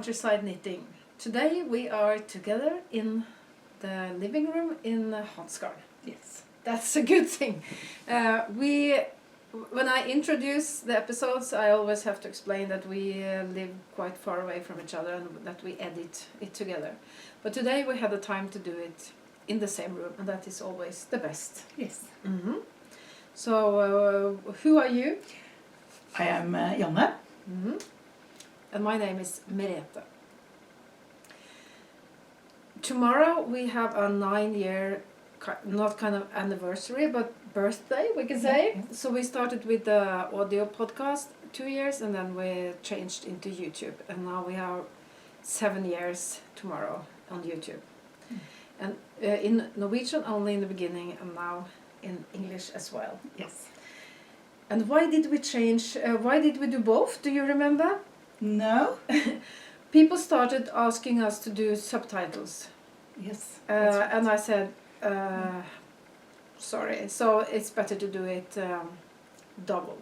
Countryside Knitting. Today we are together in the living room in Hansgard. Yes. That's a good thing. When I introduce the episodes, I always have to explain that we live quite far away from each other and that we edit it together. But today we had the time to do it in the same room, and that is always the best. Yes. Mm-hmm. So, who are you? I am Janne. Mm-hmm. And my name is Merete. Tomorrow we have a 9-year, not kind of anniversary, but birthday, we can say. Mm-hmm. So we started with the audio podcast 2 years, and then we changed into YouTube. And now we have 7 years tomorrow on YouTube. Mm. And in Norwegian only in the beginning, and now in English as well. Yes. And why did we change? Why did we do both? Do you remember? No. People started asking us to do subtitles. Yes. Right. And I said, sorry, so it's better to do it double.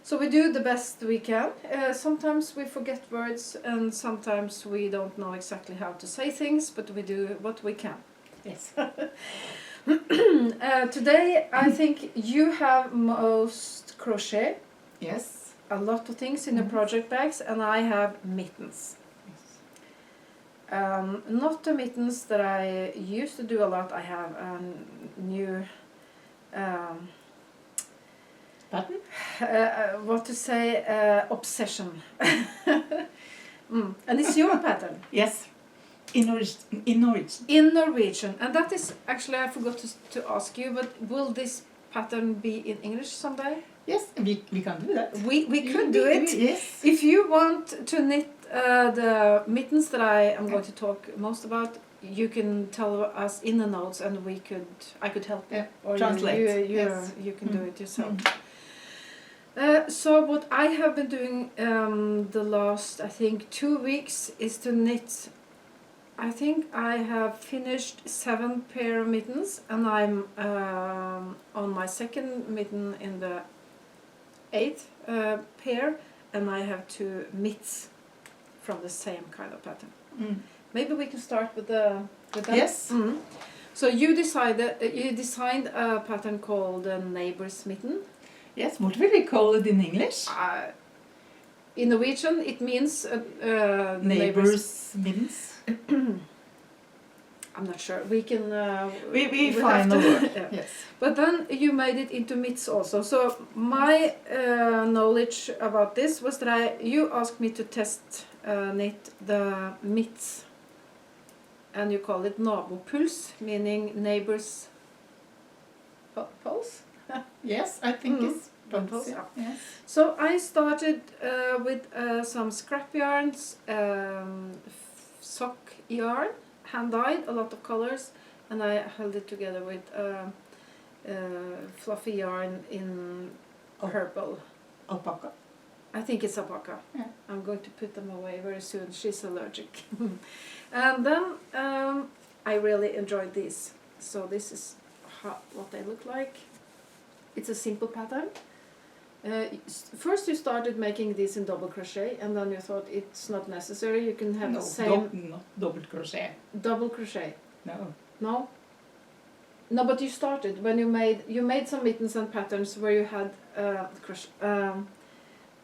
So we do the best we can. Sometimes we forget words and sometimes we don't know exactly how to say things, but we do what we can. Yes. Today I think you have most crochet. Yes. A lot of things in the project bags, and I have mittens. Yes. Not the mittens that I used to do a lot. I have a new Pattern? what to say, obsession. And it's your pattern. Yes. In Norwegian. In Norwegian. And that is actually, I forgot to ask you, but will this pattern be in English someday? Yes, we can do that. We could do it. Yes. If you want to knit the mittens that I am going to talk most about, you can tell us in the notes, and I could help you. Yeah. Or Translate. you can do it yourself. Mm. So what I have been doing the last, I think, 2 weeks is to knit. I think I have finished 7 pair of mittens, and I'm on my second mitten in the 8th pair, and I have 2 mitts from the same kind of pattern. Mm. Maybe we can start with that. Yes. Mm. So you designed a pattern called the neighbor's mitten. Yes. What will we call it in English? In Norwegian, it means Neighbor's mittens. I'm not sure. We can. We find a word. Yeah. Yes. But then you made it into mitts also. So my knowledge about this was that you asked me to test knit the mitts, and you call it nabopuls, meaning neighbor's pulse. Yes, I think it's pulse. yeah. Yes. So I started with some scrap yarns, sock yarn, hand-dyed, a lot of colors, and I held it together with fluffy yarn in purple. Alpaca. I think it's alpaca. Yeah. I'm going to put them away very soon. She's allergic. And then I really enjoyed these. So this is what they look like. It's a simple pattern. First you started making these in double crochet, and then you thought it's not necessary. You can have the same not double crochet. double crochet. No. No? No, but you started when you made some mittens and patterns where you had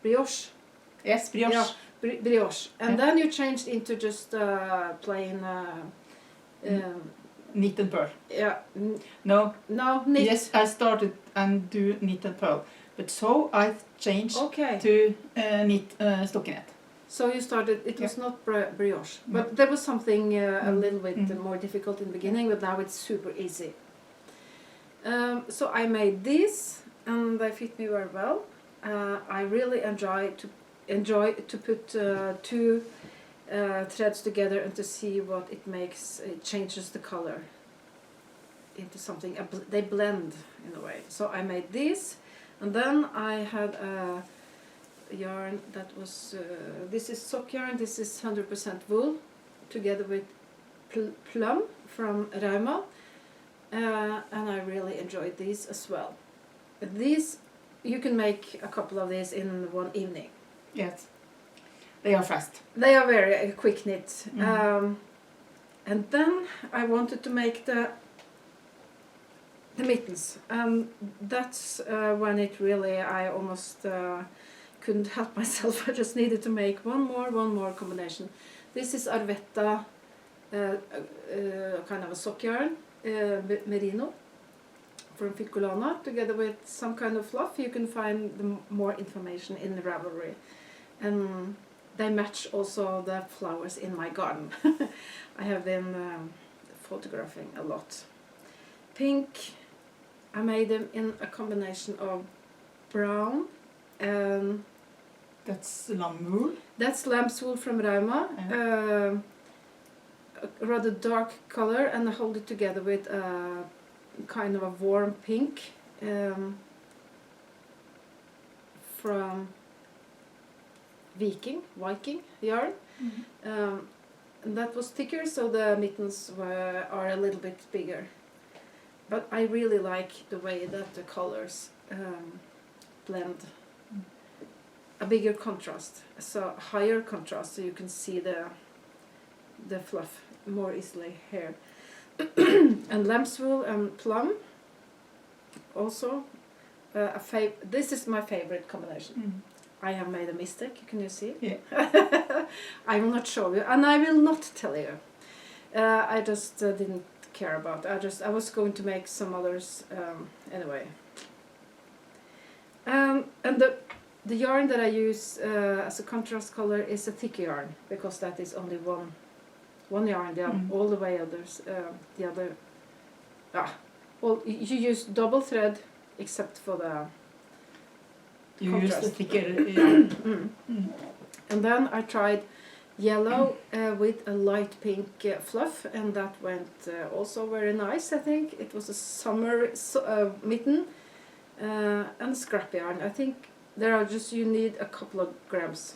brioche. Yes, brioche. Yeah, brioche. And Yeah. then you changed into just plain Knit and purl. yeah. No. No, knit. Yes, I started and do knit and purl, but so I changed Okay. to knit stockinette. So you started, it was not brioche, No. but there was something a little bit Mm. more difficult in the beginning, but now it's super easy. So I made these, and they fit me very well. I really enjoy to put 2 threads together and to see what it makes. It changes the color into something. They blend in a way. So I made these, and then I had a yarn that was this is sock yarn. This is 100% wool, together with plum from Rauma, and I really enjoyed these as well. These you can make a couple of these in one evening. Yes. They are fast. They are very quick knit. Mm. And then I wanted to make the mittens. That's when it really, I almost couldn't help myself. I just needed to make one more combination. This is Arvetta, kind of a sock yarn, merino from Ficolana, together with some kind of fluff. You can find more information in the Ravelry. And they match also the flowers in my garden. I have been photographing a lot. Pink, I made them in a combination of brown and... That's lamb wool. That's lamb's wool from Rauma. Yeah. A rather dark color, and I hold it together with a kind of a warm pink from Viking yarn. Mm-hmm. And that was thicker, so the mittens are a little bit bigger. But I really like the way that the colors blend. A bigger contrast, so higher contrast, so you can see the fluff more easily here. And lamb's wool and plum, also this is my favorite combination. Mm. I have made a mistake, can you see? Yeah. I will not show you, and I will not tell you. I just didn't care about it. I was going to make some others anyway. And the yarn that I use as a contrast color is a thick yarn, because that is only one yarn. All the way others, the other. Well, you use double thread except for the You contrast. use the thicker yarn. And then I tried yellow with a light pink fluff, and that went also very nice. I think it was a summer mitten and scrap yarn. I think you need a couple of grams.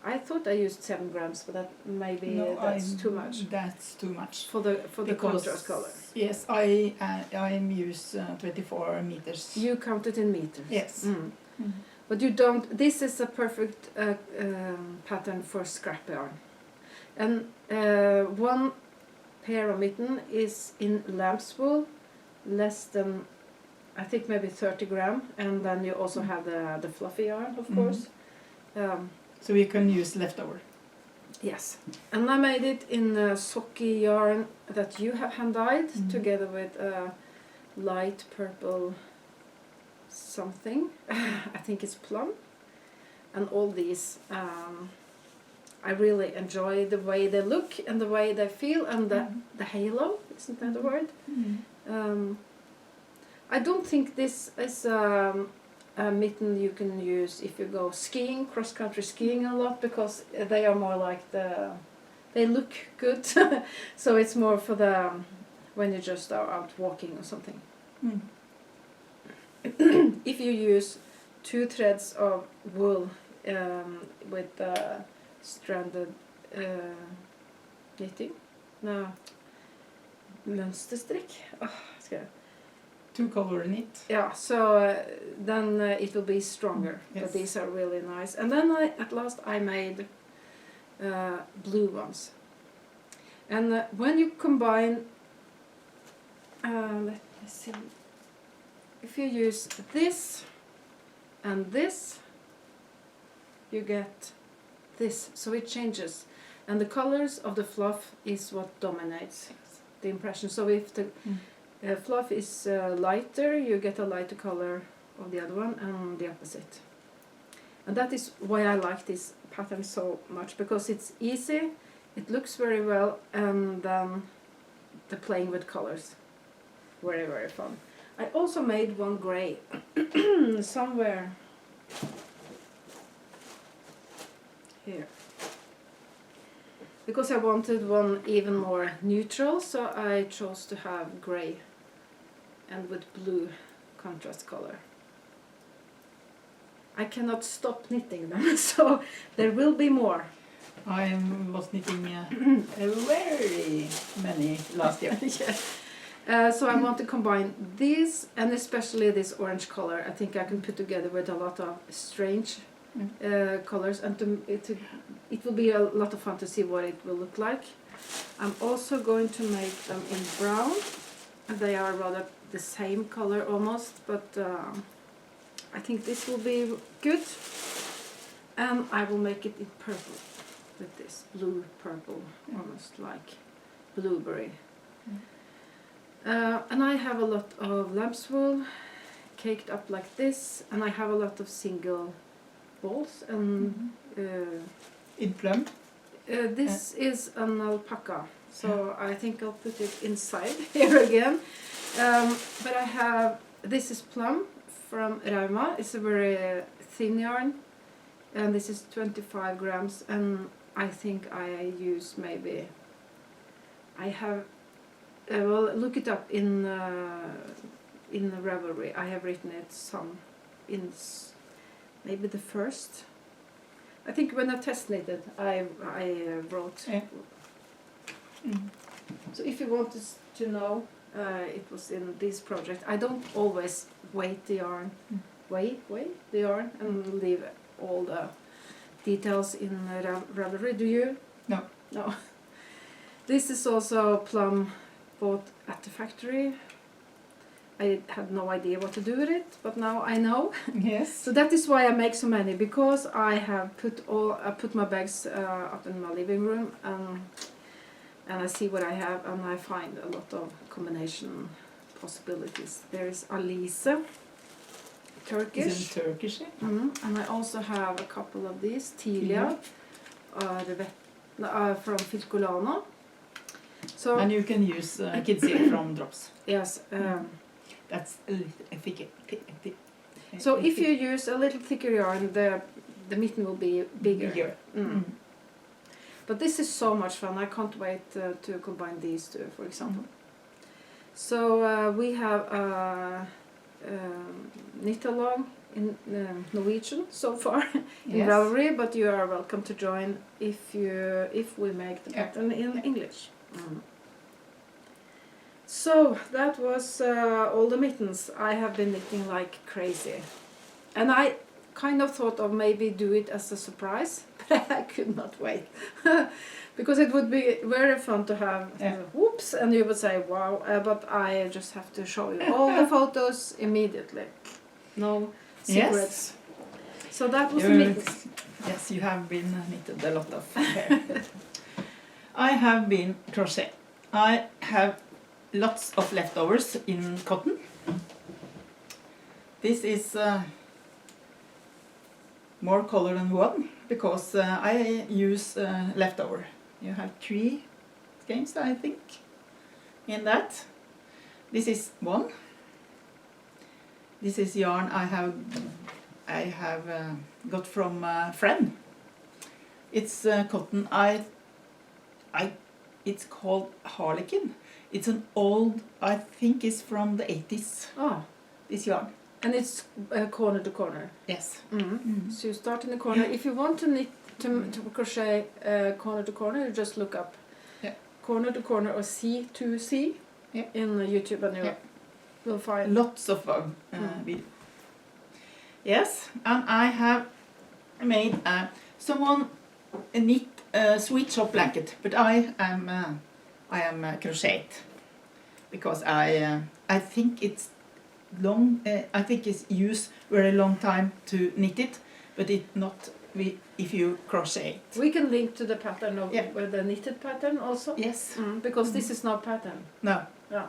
I thought I used 7 grams, but that's too much. That's too much For the contrast color. Yes, I use 24 meters. You count it in meters. Yes. Mm. Mm. But you don't. This is a perfect pattern for scrap yarn. And one pair of mitten is in lamb's wool, less than, I think maybe 30 gram, and then you also have the fluffy yarn, of course. So we can use leftover. Yes, and I made it in socky yarn that you have hand dyed, together with light purple something. I think it's plum. And all these, I really enjoy the way they look and the way they feel, and the halo, isn't that the word? I don't think this is a mitten you can use if you go skiing, cross-country skiing a lot, because they are more like they look good. So it's more for when you just are out walking or something. If you use 2 threads of wool with stranded knitting, mønsterstrikk. Skal jeg 2-color knit. Yeah, so then it will be stronger. Yes. But these are really nice. And then at last I made blue ones. And when you combine, let me see, if you use this and this, you get this. So it changes. And the colors of the fluff is what dominates the impression. So if the fluff is lighter, you get a lighter color of the other one, and the opposite. And that is why I like this pattern so much, because it's easy, it looks very well, and then the playing with colors, very, very fun. I also made one grey somewhere here, because I wanted one even more neutral, so I chose to have grey and with blue contrast color. I cannot stop knitting them, so there will be more. I was knitting very many last year. Yeah. So I want to combine these, and especially this orange color. I think I can put together with a lot of strange colors, and it will be a lot of fun to see what it will look like. I'm also going to make them in brown. They are rather the same color almost, but I think this will be good. And I will make it in purple with this blue purple, almost like blueberry. And I have a lot of lamb's wool caked up like this, and I have a lot of single balls. And in plum. This is an alpaca, so I think I'll put it inside here again. But I have, this is plum from Rauma. It's a very thin yarn, and this is 25 grams, and I think I use maybe, I have, well, look it up in the Ravelry. I have written it some in maybe the first. I think when I test knitted, I wrote. Yeah. So if you want to know, it was in this project. I don't always weight the yarn, weigh the yarn, and leave all the details in Ravelry. Do you? No. No. This is also plum bought at the factory. I had no idea what to do with it, but now I know. Yes. So that is why I make so many, because I have put my bags up in my living room, and I see what I have, and I find a lot of combination possibilities. There is Alice, Turkish. Is it Turkish? And I also have a couple of these, Dalia, from Filcolano. So, and you can use kids silk from drops. Yes. That's a little thicker. So if you use a little thicker yarn, the mitten will be bigger. But this is so much fun. I can't wait to combine these two, for example. So we have Interlock in Norwegian so far in Ravelry, but you are welcome to join if we make the pattern in English. So that was all the mittens. I have been knitting like crazy, and I kind of thought of maybe do it as a surprise, but I could not wait because it would be very fun to have whoops, and you would say wow, but I just have to show you all the photos immediately. No secrets. Yes. So that was the mittens. Yes, you have been knitted a lot of hair. I have been crochet. I have lots of leftovers in cotton. This is more color than one because I use leftover. You have 3 skeins, I think, in that. This is one. This is yarn I have got from a friend. It's cotton. It's called Harlequin. It's an old, I think it's from the 80s. Oh. This yarn. And it's corner to corner. Yes. So you start in the corner. If you want to knit to crochet corner to corner, you just look up corner to corner or C to C in YouTube, and you will find lots of videos. Yes, and I have made someone knit a sweet shop blanket, but I am crochet because I think it's long. I think it's use very long time to knit it, but it not if you crochet. We can link to the pattern of the knitted pattern also. Yes, because this is not pattern. No. Yeah.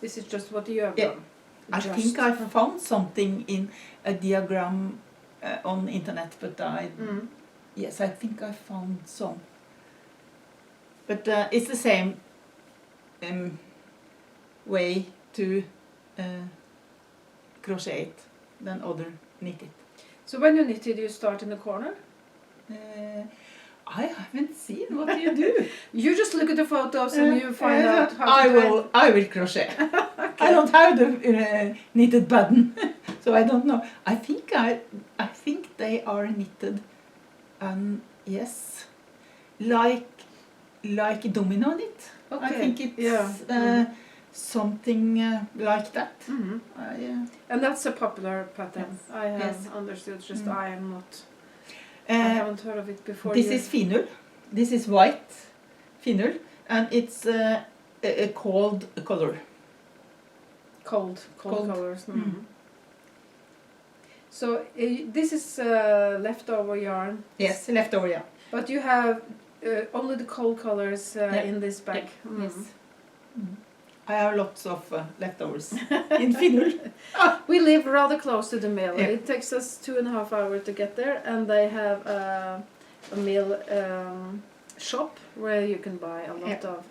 This is just what you have done. I think I found something in a diagram on the internet, but yes, I think I found some. But it's the same way to crochet it than other knitted. So when you knitted, you start in the corner? I haven't seen what you do. You just look at the photos and you find out how to do it. I will crochet. Okay. I don't have the knitted pattern, so I don't know. I think they are knitted, yes, like domino knit. Okay. I think it's something like that. And that's a popular pattern. Yes. I have understood. Just I am not I haven't heard of it before. This is finul. This is white finul, and it's a cold color. Cold Cold. colors. Mm. Mhm. So this is leftover yarn. Yes, leftover, yeah. But you have only the cold colors Yeah. in this bag. Yeah. Mm. Yes. Mm. I have lots of leftovers in finul. We live rather close to the mill. Yeah. It takes us 2.5 hours to get there, and they have a mill shop where you can buy a lot of.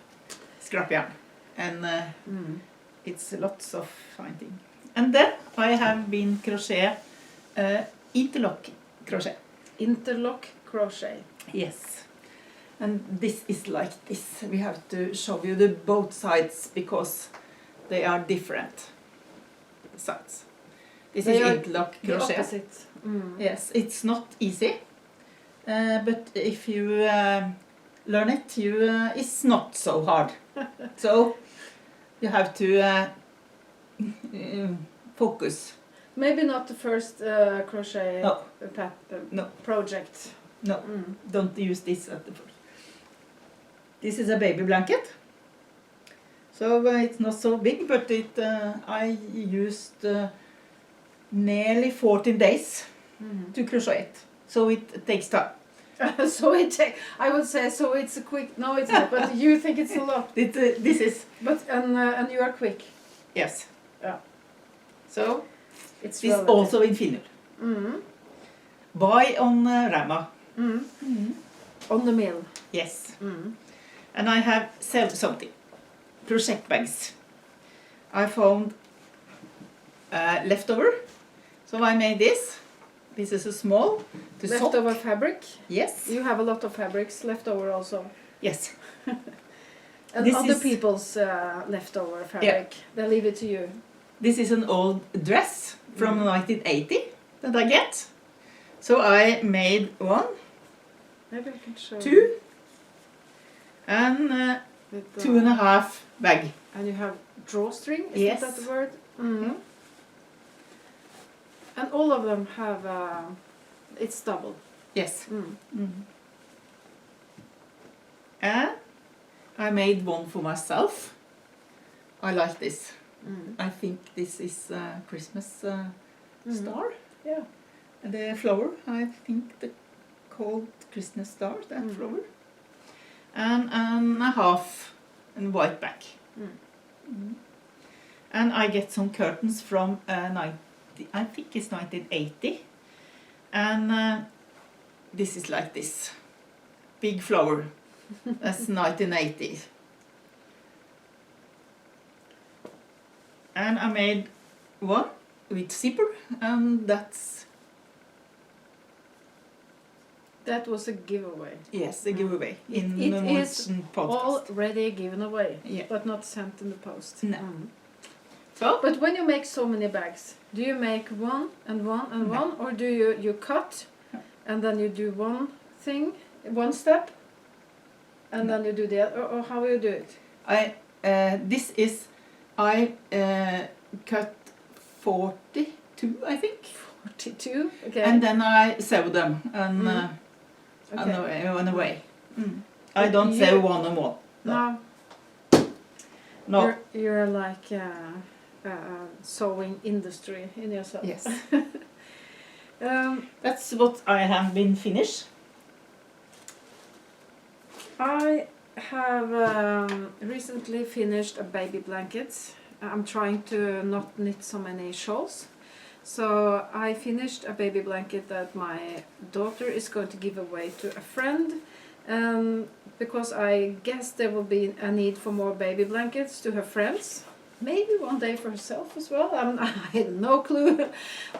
Scrap yarn. And Mm. it's lots of fine things. And then I have been crochet interlock crochet. Interlock crochet. Yes. And this is like this. We have to show you the both sides because they are different sides. This They is are interlock The crochet. opposite. Mm. Yes, it's not easy. But if you learn it, it's not so hard. So you have to focus. Maybe not the first crochet No. No. project. No. Mm. Don't use this at the first. This is a baby blanket. So it's not so big, but I used nearly 14 days Mm. to crochet it. So it takes time. So I would say so. It's a quick. No, it's not. But you think it's a lot. This is, But and you are quick. yes. Yeah. So It's this relative. also in finul. Mm. Buy on Rama. Mm. On the mill. Yes. Mm. And I have saved something. Project bags. I found leftover. So I made this. This is a small. The Leftover sock. fabric. Yes. You have a lot of fabrics left over also. Yes. And This other is- people's leftover fabric. They leave it to you. This is an old dress from 1980 that I get. So I made one, Maybe I can show 2, you. and With, 2.5 bag. And you have drawstring, is Yes. that the word? Mm. And all of them have, it's double. Yes. Mm. And I made one for myself. I like this. Mm. I think this is a Christmas Mm. star. Yeah. And the flower, I think the called Christmas star, that Mm. flower. And a half and white back. Mm. And I get some curtains from I think it's 1980. And this is like this. Big flower. That's 1980. And I made one with zipper, and that's, That was a giveaway. yes, a giveaway in It the is Norwegian podcast. Already given away, Yeah. but not sent in the post. No. Mm. So, But when you make so many bags, do you make one and one and No. one, or do you cut No. and then you do one thing, one step, and No. then you do the other, or how you do it? I cut 42, I think. 42. Okay. And then I sew them and Mm. on the way. I don't You- sew one on one. No. No. You're like sewing industry in yourself. Yes. Um, That's what I have been finished. I have recently finished a baby blanket. I'm trying to not knit so many shawls. So I finished a baby blanket that my daughter is going to give away to a friend. Because I guess there will be a need for more baby blankets to her friends. Maybe one day for herself as well. I have no clue.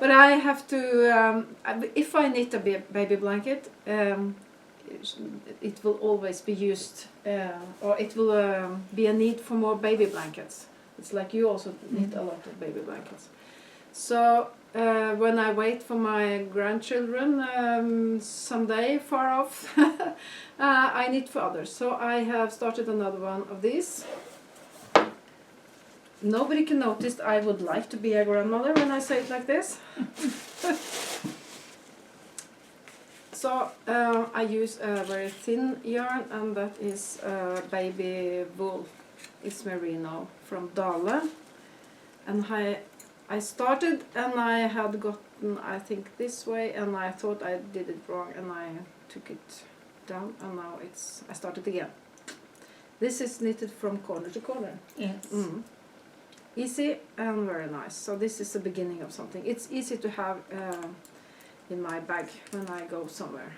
But I have to, if I knit a baby blanket, it will always be used, or it will be a need for more baby blankets. It's like you also knit a lot of baby blankets. So when I wait for my grandchildren someday far off, I knit for others. So I have started another one of these. Nobody can notice I would like to be a grandmother when I say it like this. So I use a very thin yarn, and that is baby wool. It's merino from Dalia, and I started and I had gotten, I think, this way, and I thought I did it wrong, and I took it down, and now I started again. This is knitted from corner to corner. Yes. Easy and very nice. So this is the beginning of something. It's easy to have in my bag when I go somewhere.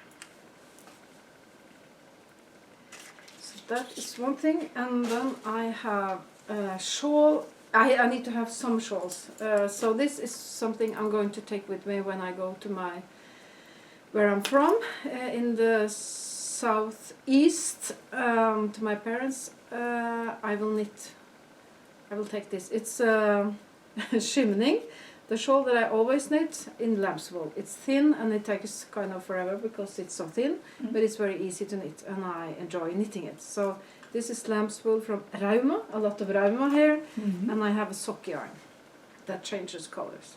So that is one thing, and then I have a shawl. I need to have some shawls. So this is something I'm going to take with me when I go to where I'm from, in the southeast, to my parents. I will take this. It's shimmening, the shawl that I always knit in lamb's wool. It's thin and it takes kind of forever because it's so thin, but it's very easy to knit and I enjoy knitting it. So this is lamb's wool from Rauma, a lot of Rauma here, and I have a sock yarn that changes colors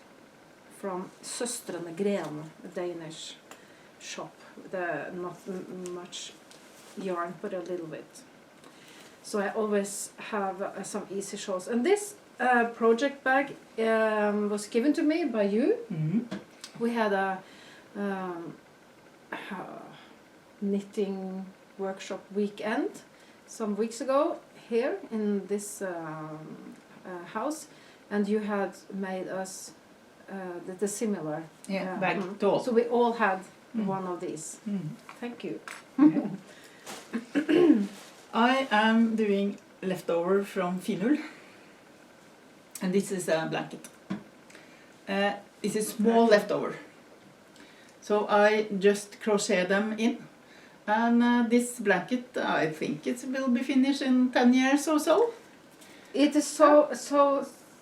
from Søstrene Grene, a Danish shop. Not much yarn, but a little bit. So I always have some easy shawls. And this project bag was given to me by you. We had a knitting workshop weekend some weeks ago here in this house, and you had made us the similar bag doll. So we all had one of these. Thank you. I am doing leftover from Finull, and this is a blanket. It's a small leftover, so I just crochet them in, and this blanket, I think it will be finished in 10 years or so. It is so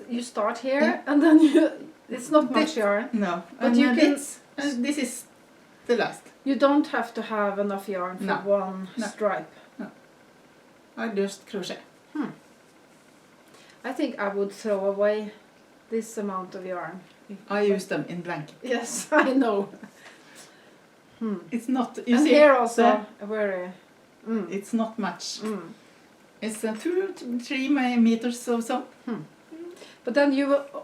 you start here and then it's not much yarn. No, but you can. This is the last. You don't have to have enough yarn for one stripe. I just crochet. I think I would throw away this amount of yarn. I use them in blanket. Yes, I know. It's not. You and see, here also very. It's not much. It's 2 to 3 meters or so. But then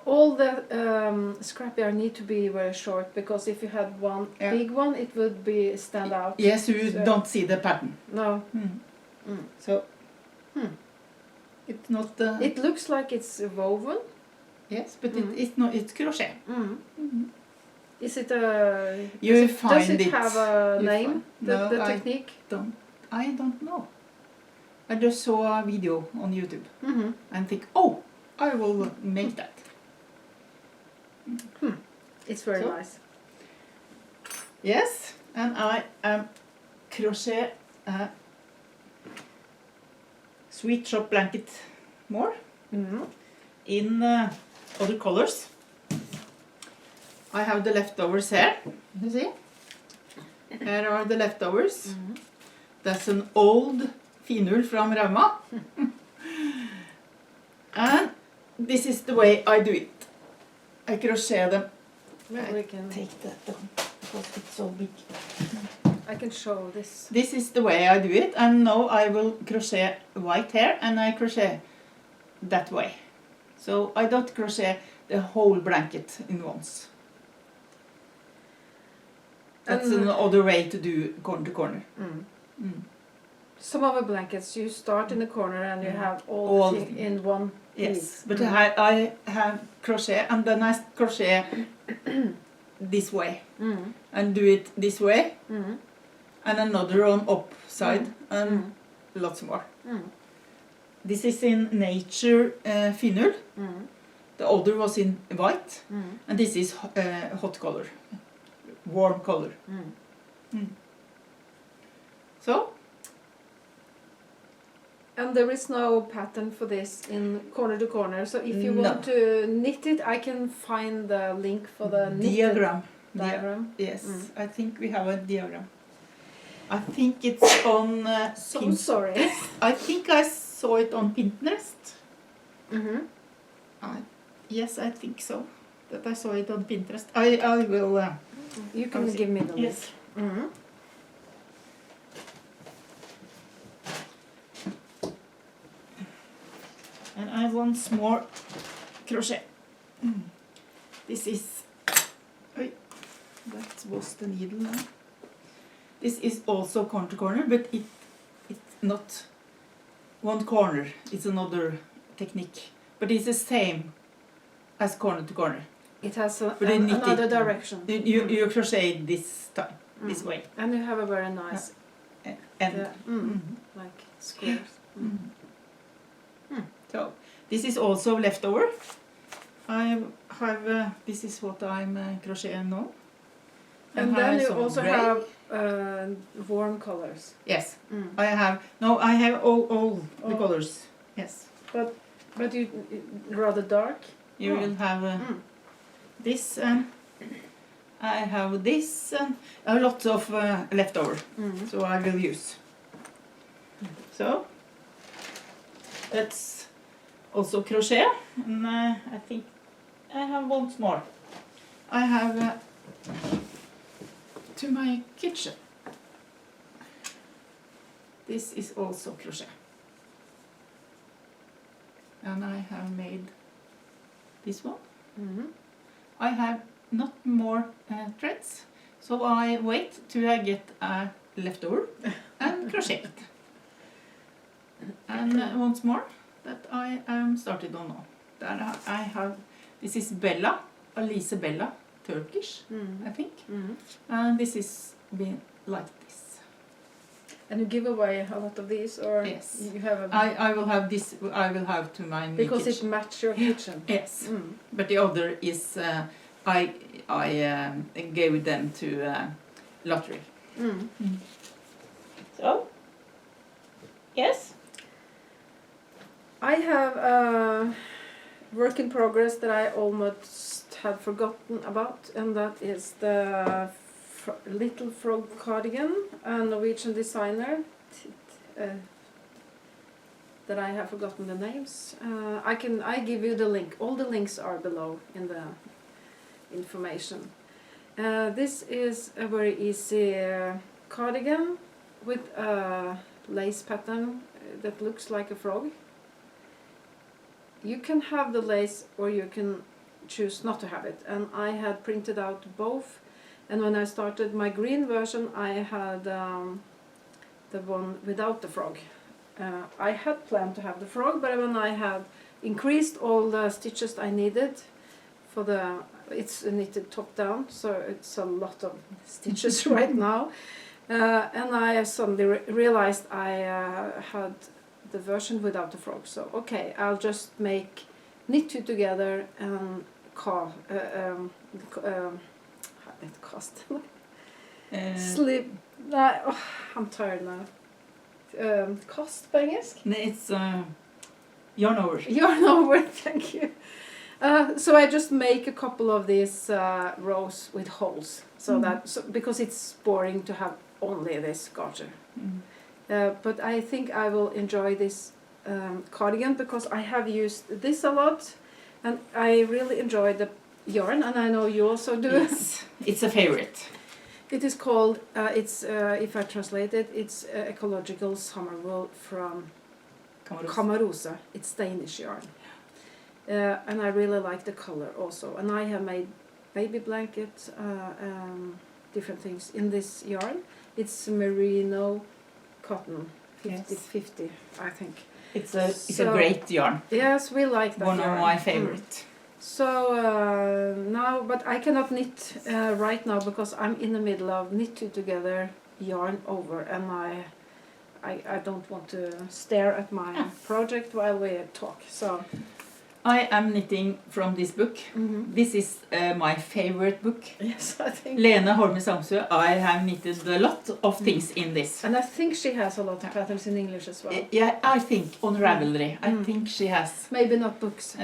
all the scrap yarn need to be very short, because if you had one big one, it would be stand out. Yes, you don't see the pattern. No. So it's not. It looks like it's woven. Yes, but it's not. It's crochet. Is it a? You does it have a name? No, the technique? I don't know. I just saw a video on YouTube and think, oh, I will make that. It's very nice. Yes, and I am crochet a sweet shop blanket more in other colors. I have the leftovers here. You see? Here are the leftovers. That's an old Finull from Rauma. And this is the way I do it. I crochet them. Maybe we can take that down because it's so big. I can show this. This is the way I do it, and now I will crochet white here, and I crochet that way. So I don't crochet the whole blanket in once. That's another way to do corner to corner. Some of the blankets you start in the corner and you have all the thing in one piece. Yes, but I have crochet, and then I crochet this way and do it this way, and another on upside, and lots more. This is in nature Finull. The other was in white, and this is hot color, warm color. So. And there is no pattern for this in corner to corner. So if you want to knit it, I can find the link for the diagram. Yes, I think we have a diagram. I think it's on. Sorry. I think I saw it on Pinterest. Yes, I think so. That I saw it on Pinterest. I will. You can give me the link. Yes. And I want some more crochet. This is, that was the needle now. This is also corner to corner, but it's not one corner, it's another technique. But it's the same as corner to corner. It has another direction. You crochet this time, this way. And you have a very nice And like squares. So this is also leftover. I have this is what I'm crocheting now. And then you some also gray. have warm colors. Yes, I have all the Oh. colors. Yes, But you rather dark. you will have this. I have this and a lot of leftover, so I will use. So that's also crochet, and I think I have once more. I have to my kitchen. This is also crochet, and I have made this one. I have not more threads, so I wait till I get a leftover and crochet it. And once more that I am started on now. There I have, this is Bella, Alice Bella, Turkish, I think. And this is been like this. And you give away a lot of these, or Yes. you have a I will have this. I will have to my new because kitchen. it matches your kitchen. Yes, but the other is I gave them to lottery. So yes, I have a work in progress that I almost had forgotten about, and that is the Little Frog cardigan, a Norwegian designer that I have forgotten the names. I give you the link. All the links are below in the information. This is a very easy cardigan with a lace pattern that looks like a frog. You can have the lace or you can choose not to have it, and I had printed out both. And when I started my green version, I had the one without the frog. I had planned to have the frog, but when I had increased all the stitches I needed for the, it's knitted top down, so it's a lot of stitches right now. And I suddenly realized I had the version without the frog. So okay, I'll just knit two together and slip. I'm tired now. Kast på engelsk? it's yarn over. Yarn over, thank you. So I just make a couple of these rows with holes, because it's boring to have only this garter. But I think I will enjoy this cardigan because I have used this a lot, and I really enjoy the yarn, and I know you also do. Yes, it's a favorite. It is called, if I translate it, it's ecological summer wool from Kamarosa. It's Danish yarn. And I really like the color also. And I have made baby blankets, different things in this yarn. It's merino cotton, 50-50, I think. It's a great yarn. Yes, we like that One yarn. of my favorite. So now, but I cannot knit right now because I'm in the middle of knit two together, yarn over, and I don't want to stare at my project while we talk. So I am knitting from this book. This is my favorite book. Yes, I think. Lene Holme Samsøe. I have knitted a lot of things in this. And I think she has a lot of patterns in English as well. Yeah, I think on Ravelry. I think she has. Maybe not books.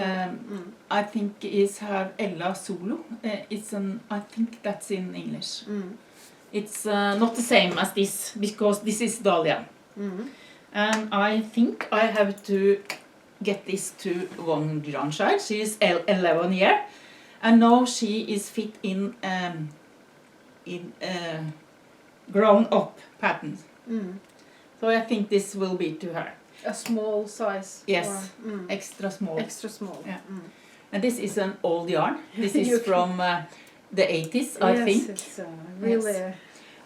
I think is her Ella Solo. I think that's in English. It's not the same as this because this is Dalia. And I think I have to get this to one grandchild. She is 11 years, and now she is fit in grown up patterns. So I think this will be to her. A small size. Yes, or, extra small. extra small. Yeah. And this is an old yarn. This is You from the 80s, I think. Yes, it's really... Yes.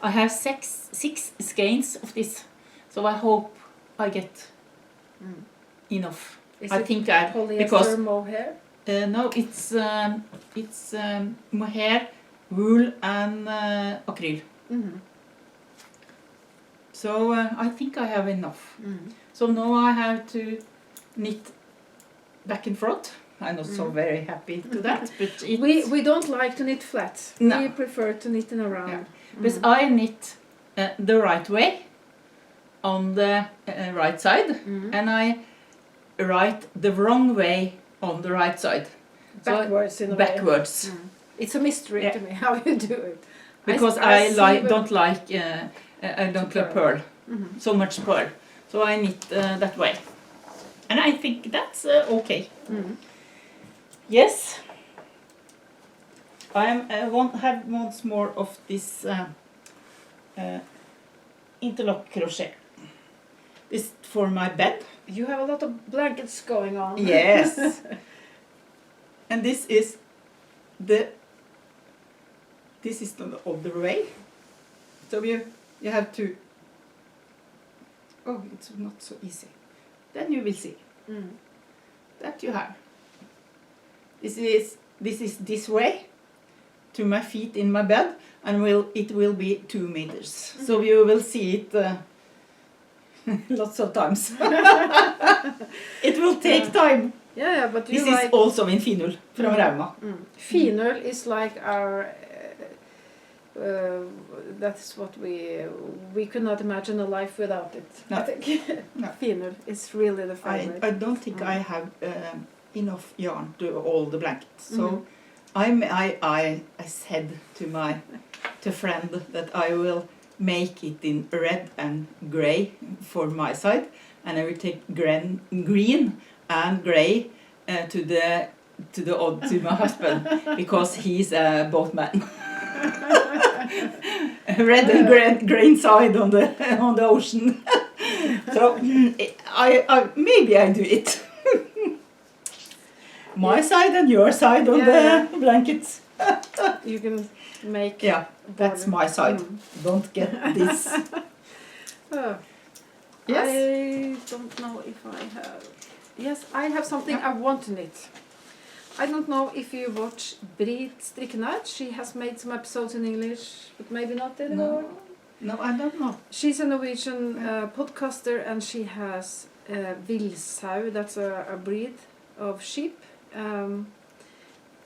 I have six skeins of this, so I hope I get enough. Is I it think polyester because mohair? no, it's mohair, wool, and acryl. So I think I have enough. So now I have to knit back and forth. I'm not so very happy to that, but we don't like to knit flat. No. We prefer to knit in a round. Yeah. But I knit the right way on the right side, and I write the wrong way on the right side. Backwards in a way. Backwards. It's a mystery to me how you do it. Because I don't like pearl, so much pearl. So I knit that way, and I think that's okay. Yes. I have once more of this interlock crochet. This for my bed. You have a lot of blankets going on. Yes. And this is the other way. So you have to. Oh, it's not so easy. Then you will see that you have. This is this way to my feet in my bed, and it will be 2 meters. So you will see it lots of times. It will take time. Yeah, but you This like... is also in Finul from Rauma. Finul is like our... that's what we could not imagine a life without it. No. I think No. Finul is really the favorite. I don't think I have enough yarn to all the blankets. So I said to friend that I will make it in red and grey for my side, and I will take green and grey to my husband, because he's a boatman. Red and green side on the ocean. So I maybe I do it. My side and your side on the blankets. You can make... Yeah, that's my side. Don't get this. Yes? I don't know if I have... Yes, I have something I want to knit. I don't know if you watch Brit Strikkenart. She has made some episodes in English, but maybe not anymore. No, I don't know. She's a Norwegian podcaster, and she has Villsau, that's a breed of sheep.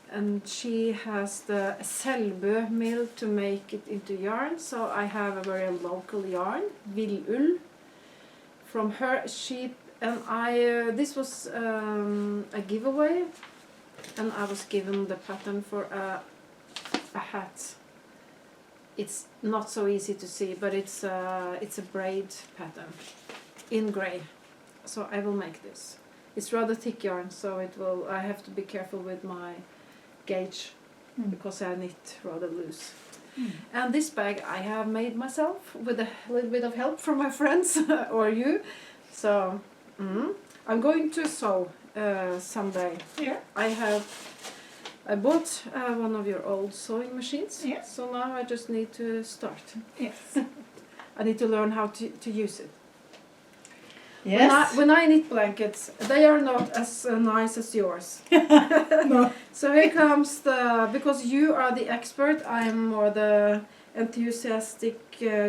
And she has the Selbø mill to make it into yarn. So I have a very local yarn, Villull, from her sheep. And this was a giveaway, and I was given the pattern for a hat. It's not so easy to see, but it's a braid pattern in grey. So I will make this. It's rather thick yarn, so I have to be careful with my gauge, because I knit rather loose. And this bag I have made myself with a little bit of help from my friends or you. So I'm going to sew someday. Yeah. I bought one of your old sewing machines. Yeah. So now I just need to start. Yes. I need to learn how to use it. Yes. When I knit blankets, they are not as nice as yours. No. So here comes because you are the expert, I'm more the enthusiastic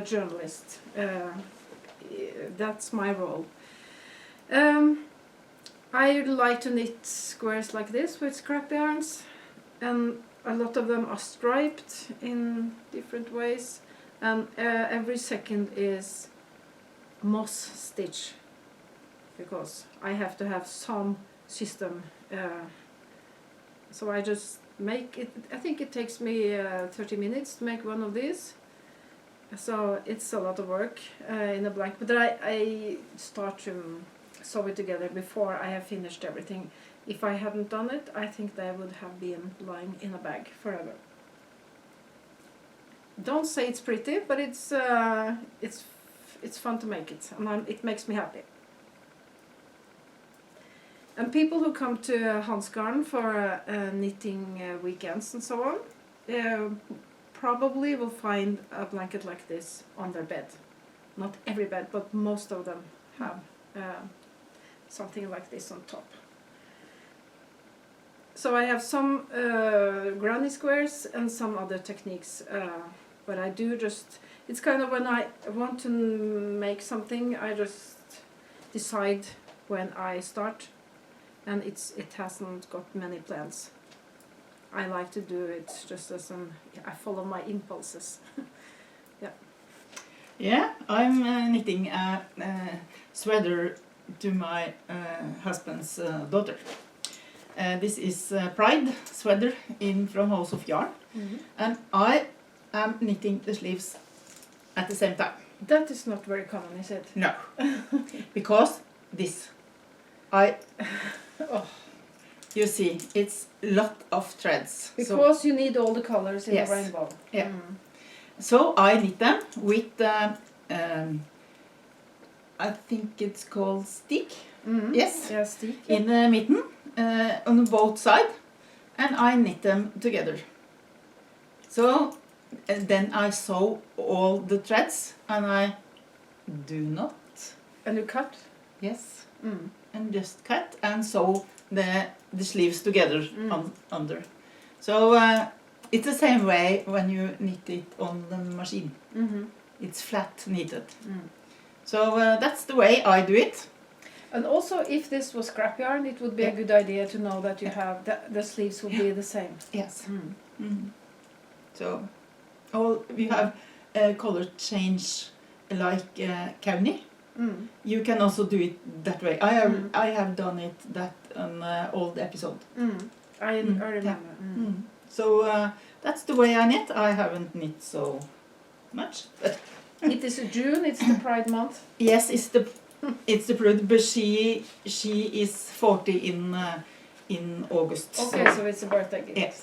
journalist. That's my role. I like to knit squares like this with scrap yarns, and a lot of them are striped in different ways, and every second is moss stitch, because I have to have some system. So I just make it. I think it takes me 30 minutes to make one of these. So it's a lot of work in a blanket. But I start to sew it together before I have finished everything. If I hadn't done it, I think they would have been lying in a bag forever. Don't say it's pretty, but it's fun to make it, and it makes me happy. And people who come to Hansgarden for knitting weekends and so on probably will find a blanket like this on their bed. Not every bed, but most of them have something like this on top. So I have some granny squares and some other techniques, but I do just, it's kind of when I want to make something, I just decide when I start, and it hasn't got many plans. I like to do it just as I follow my impulses. Yeah, I'm knitting a sweater to my husband's daughter. This is Pride sweater from House of Yarn, and I am knitting the sleeves at the same time. That is not very common, is it? No, because this, oh, you see, it's lot of threads. Because you need all the colors in Yes. the rainbow. Yeah. So I knit them with, I think it's called stick. Yes. Yeah, stick. In the mitten on both sides, and I knit them together. So then I sew all the threads, and I do not. And you cut? Yes. And just cut and sew the sleeves together under. So it's the same way when you knit it on the machine. It's flat knitted. So that's the way I do it. And also, if this was scrap yarn, it would be a good idea to know that you have the sleeves will be the same. Yes. So we have color change like Kauni. You can also do it that way. I have done it that on old episode. I remember. So that's the way I knit. I haven't knit so much. But it is June. It's the Pride month. Yes, it's the Pride, but she is 40 in August. Okay, so it's a birthday gift. Yes.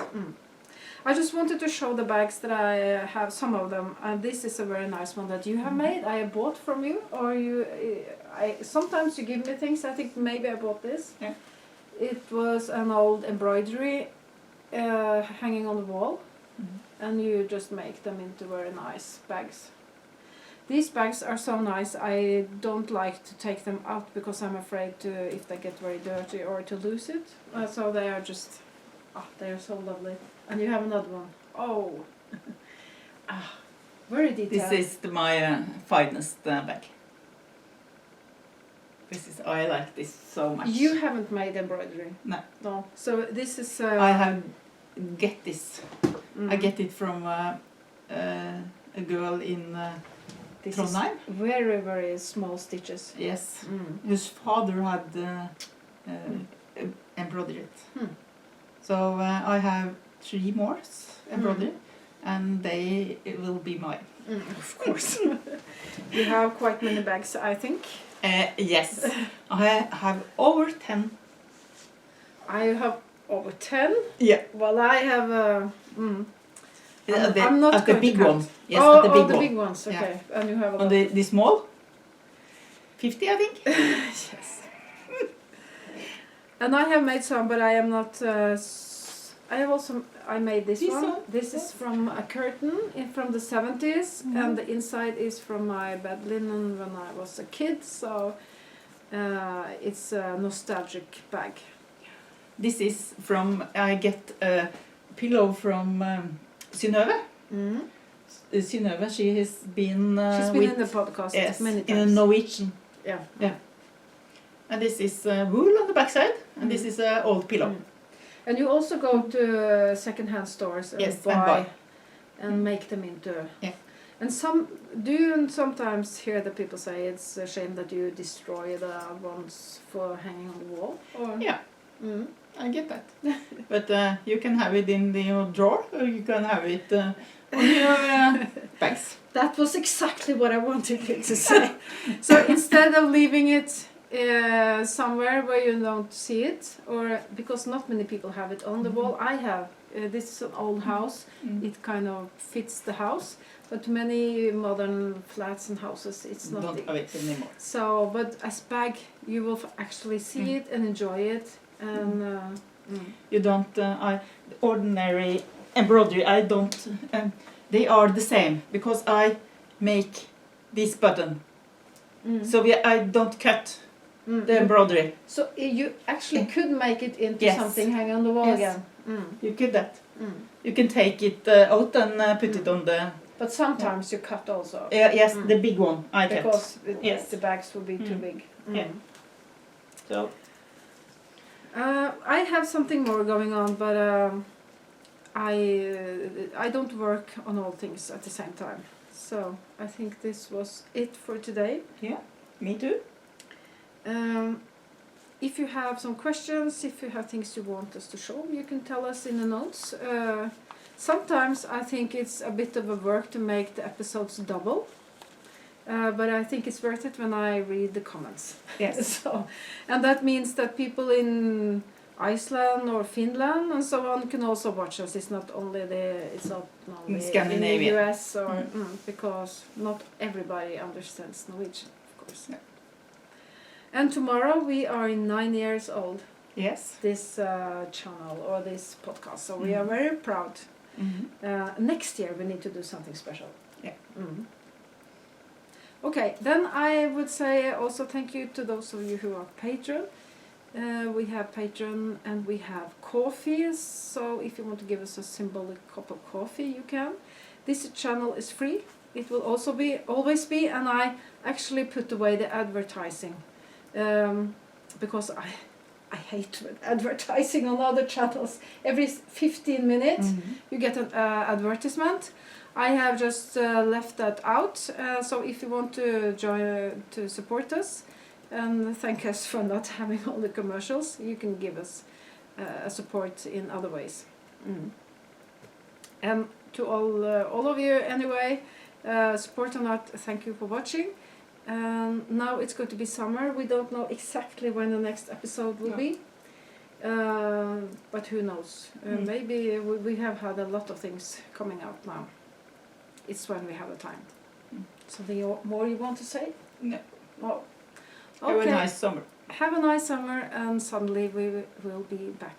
I just wanted to show the bags that I have, some of them. This is a very nice one that you have made. I bought from you, or you. Sometimes you give me things. I think maybe I bought this. Yeah. It was an old embroidery hanging on the wall, and you just make them into very nice bags. These bags are so nice. I don't like to take them out because I'm afraid if they get very dirty or to lose it. So they are just, they are so lovely. And you have another one. Oh, very detailed. This is my finest bag. I like this so much. You haven't made embroidery? No. No. So this is... I have get this. I get it from a girl in this Trondheim. Is very, very small stitches. Yes. Whose father had embroidered it. So I have 3 more embroidered, and they will be mine. Of course. You have quite many bags, I think. Yes. I have over 10. I have over 10? Yeah. Well, I have... I'm not at the going big to count. one. Yes, at the big the one. big ones, okay. Yeah. And you have a On lot. the small? 50, I think. Yes. And I have made some, but I am not... I made this one. This is from a curtain from the 70s, and the inside is from my bed linen when I was a kid, so it's a nostalgic bag. This is from, I get a pillow from Synnøve. Synnøve, she has been She's been in the podcast many times. In a Norwegian. Yeah. And this is wool on the backside, and this is an old pillow. And you also go to second-hand stores and buy and make them into... Yeah. And do you sometimes hear that people say it's a shame that you destroy the ones for hanging on the wall? Or? Yeah, I get that. But you can have it in your drawer, or you can have it on your bags. That was exactly what I wanted you to say. So instead of leaving it somewhere where you don't see it, or because not many people have it on the wall, I have. This is an old house. It kind of fits the house. But many modern flats and houses, it's not. Don't have it anymore. So, but as bag, you will actually see it and enjoy it, and You don't. Ordinary embroidery. I don't. They are the same because I make this button. So I don't cut the embroidery. So you actually could make it into Yes. something hanging on the wall Yes. again. You could that. You can take it out and put it on the. But sometimes you cut also. Yes, the big one I cut. Because Yes. the bags will be too big. Yeah. So. I have something more going on, but I don't work on all things at the same time. So I think this was it for today. Yeah, me too. If you have some questions, if you have things you want us to show, you can tell us in the notes. Sometimes I think it's a bit of a work to make the episodes double. But I think it's worth it when I read the comments. Yes. So, and that means that people in Iceland or Finland and so on can also watch us. It's not only in Scandinavia. the US or because not everybody understands Norwegian, of course. Yeah. And tomorrow we are 9 years old. Yes. This channel or this podcast, so we are very proud. Next year we need to do something special. Yeah. Okay, then I would say also thank you to those of you who are Patreon. We have Patreon and we have coffee, so if you want to give us a symbolic cup of coffee, you can. This channel is free. It will also always be, and I actually put away the advertising because I hate advertising on other channels. Every 15 minutes you get an advertisement. I have just left that out, so if you want to join to support us and thank us for not having all the commercials, you can give us a support in other ways. And to all of you anyway, support or not, thank you for watching. Now it's going to be summer. We don't know exactly when the next episode will be, but who knows? Maybe we have had a lot of things coming out now. It's when we have the time. Something more you want to say? No. Oh. Have Okay. a nice summer. Have a nice summer, and suddenly we will be back.